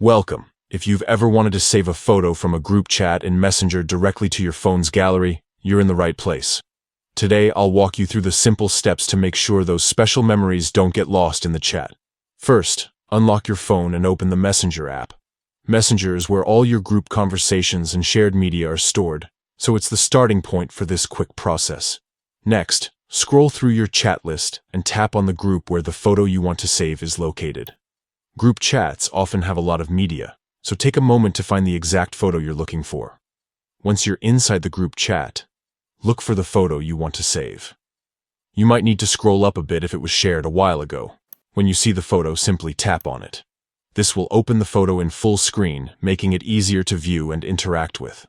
Welcome. If you've ever wanted to save a photo from a group chat in Messenger directly to your phone's gallery, you're in the right place. Today, I'll walk you through the simple steps to make sure those special memories don't get lost in the chat. First, unlock your phone and open the Messenger app. Messenger is where all your group conversations and shared media are stored, so it's the starting point for this quick process. Next, scroll through your chat list and tap on the group where the photo you want to save is located. Group chats often have a lot of media, so take a moment to find the exact photo you're looking for. Once you're inside the group chat, look for the photo you want to save. You might need to scroll up a bit if it was shared a while ago. When you see the photo, simply tap on it. This will open the photo in full screen, making it easier to view and interact with.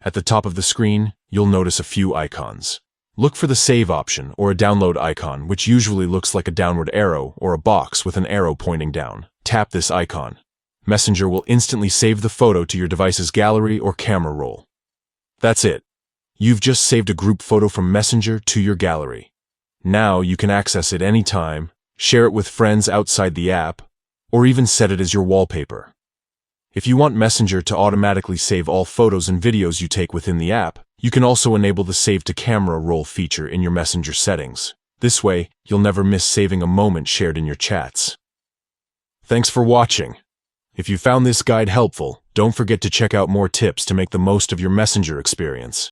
At the top of the screen, you'll notice a few icons. Look for the Save option or a Download icon, which usually looks like a downward arrow or a box with an arrow pointing down. Tap this icon. Messenger will instantly save the photo to your device's gallery or camera roll. That's it. You've just saved a group photo from Messenger to your gallery. Now you can access it anytime, share it with friends outside the app, or even set it as your wallpaper. If you want Messenger to automatically save all photos and videos you take within the app, you can also enable the Save to Camera Roll feature in your Messenger settings. This way, you'll never miss saving a moment shared in your chats. Thanks for watching. If you found this guide helpful, don't forget to check out more tips to make the most of your Messenger experience.